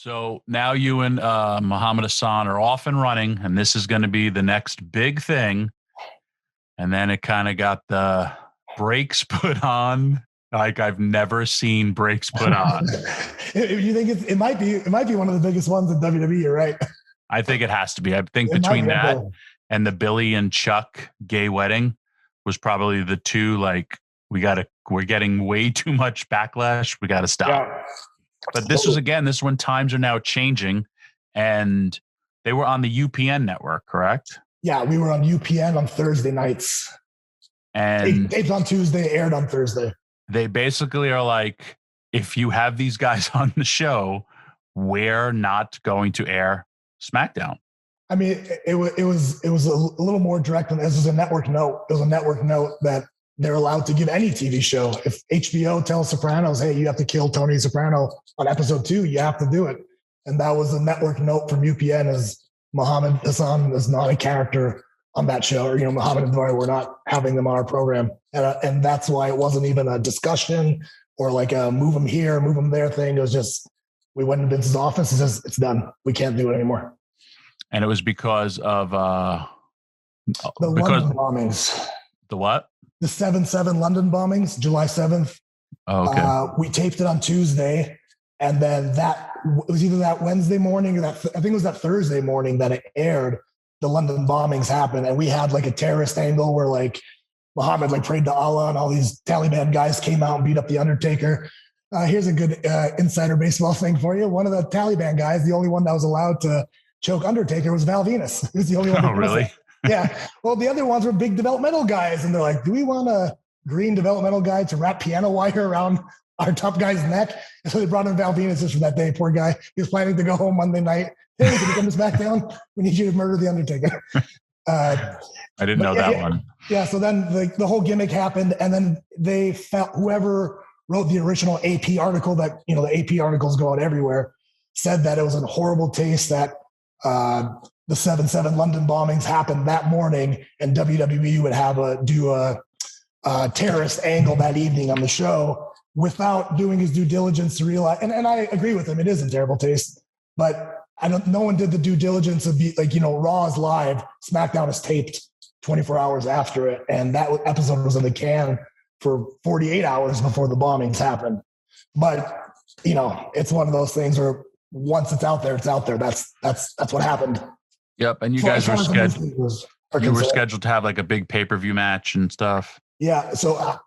So now you and Muhammad Hassan are off and running, and this is going to be the next big thing. And then it kind of got the brakes put on like I've never seen brakes put on. You think it might be one of the biggest ones in WWE, you're right? I think it has to be. I think between that and the Billy and Chuck gay wedding was probably the two, like, we're getting way too much backlash. We got to stop. Yeah. But this is when times are now changing, and they were on the UPN network, correct? Yeah, we were on UPN on Thursday nights. And taped on Tuesday, aired on Thursday. They basically are like, if you have these guys on the show, we're not going to air SmackDown. I mean, it was a little more direct than this. Was a network note. It was a network note that they're allowed to give any TV show. If HBO tells Sopranos, hey, you have to kill Tony Soprano on episode 2, you have to do it. And that was a network note from UPN, as Muhammad Hassan is not a character on that show, or, Muhammad and Daivari, we're not having them on our program. And that's why it wasn't even a discussion or like a move them here, move them there thing. It was just, we went to Vince's office and says, it's done. We can't do it anymore. And it was because of the London bombings. The what? The 7/7 London bombings, July 7th. Oh, okay. We taped it on Tuesday, and then it was either that Wednesday morning or I think it was that Thursday morning that it aired. The London bombings happened, and we had like a terrorist angle where like Muhammad like prayed to Allah, and all these Taliban guys came out and beat up the Undertaker. Here's a good insider baseball thing for you. One of the Taliban guys, the only one that was allowed to choke Undertaker, was Val Venus. He was the only one. Oh, really? Yeah. Well, the other ones were big developmental guys, and they're like, do we want a green developmental guy to wrap piano wire around our top guy's neck? And so they brought in Val Venus just for that day. Poor guy. He was planning to go home Monday night. Hey, can you come to SmackDown? We need you to murder the Undertaker. I didn't know that one. Yeah. So then the whole gimmick happened, and then they felt whoever wrote the original AP article that, the AP articles go out everywhere, said that it was in horrible taste that the 7/7 London bombings happened that morning, and WWE would do a terrorist angle that evening on the show without doing his due diligence to realize. And I agree with him; it is in terrible taste. But no one did the due diligence of Raw is live, SmackDown is taped 24 hours after it, and that episode was in the can for 48 hours before the bombings happened. But it's one of those things where once it's out there, it's out there. That's what happened. Yep, and you guys were scheduled to have like a big pay-per-view match and stuff. Yeah, so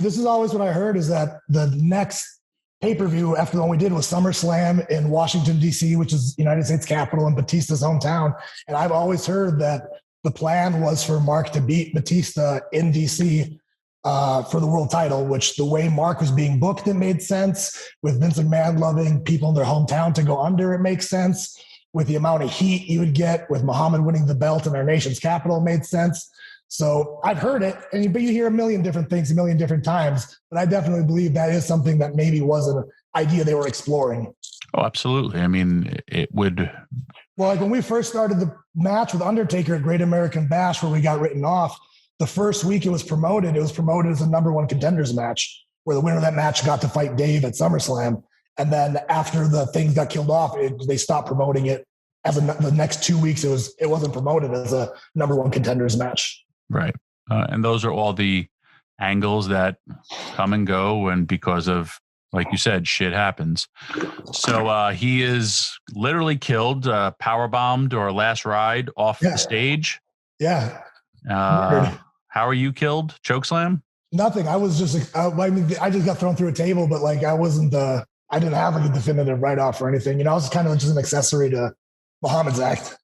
this is always what I heard, is that the next pay-per-view after the one we did was SummerSlam in Washington, D.C., which is United States capital and Batista's hometown. And I've always heard that the plan was for Mark to beat Batista in D.C. For the world title, which the way Mark was being booked, it made sense. With Vince McMahon loving people in their hometown to go under, it makes sense. With the amount of heat you would get with Muhammad winning the belt in our nation's capital, made sense. So I've heard it, but you hear a million different things a million different times. But I definitely believe that is something that maybe was an idea they were exploring. Oh, absolutely. I mean, it would. Well, like when we first started the match with Undertaker at Great American Bash, where we got written off, the first week it was promoted as a number 1 contenders match, where the winner of that match got to fight Dave at SummerSlam. And then after the things got killed off, they stopped promoting it. The next 2 weeks, it wasn't promoted as a number 1 contenders match. Right. And those are all the angles that come and go. And because of, like you said, shit happens. So he is literally killed, powerbombed or last ride off the stage. Yeah. How are you killed? Chokeslam? Nothing. I was just, I just got thrown through a table, but like I wasn't, I didn't have like a definitive write-off or anything. I was kind of just an accessory to Muhammad's act.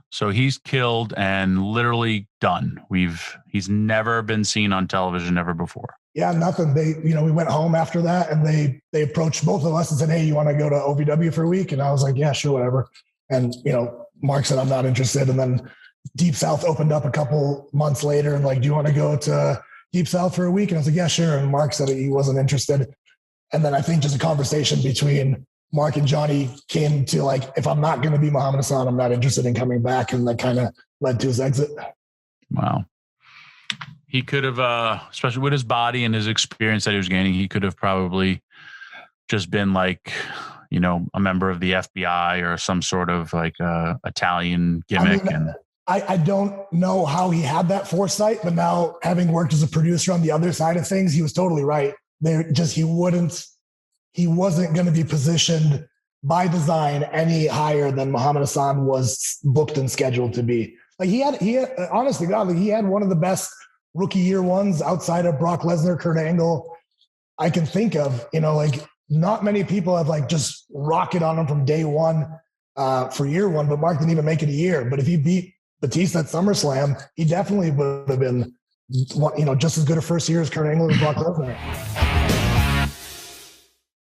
So he's killed and literally done. He's never been seen on television ever before. Yeah, nothing. We went home after that, and they approached both of us and said, "Hey, you want to go to OVW for a week?" And I was like, "Yeah, sure, whatever." And Mark said, "I'm not interested." And then Deep South opened up a couple months later, and like, "Do you want to go to Deep South for a week?" And I was like, "Yeah, sure." And Mark said he wasn't interested. And then I think just a conversation between Mark and Johnny came to like, if I'm not going to be Muhammad Hassan, I'm not interested in coming back. And that kind of led to his exit. Wow. He could have, especially with his body and his experience that he was gaining, he could have probably just been like, a member of the FBI or some sort of like Italian gimmick. I don't know how he had that foresight, but now having worked as a producer on the other side of things, he was totally right. He wasn't going to be positioned by design any higher than Muhammad Hassan was booked and scheduled to be. Like he had honestly, God, he had one of the best rookie year ones outside of Brock Lesnar, Kurt Angle I can think of. Like not many people have like just rocket on him from day one for year one, but Mark didn't even make it a year. But if he beat Batista at SummerSlam, he definitely would have been, just as good a first year as Kurt Angle and Brock Lesnar.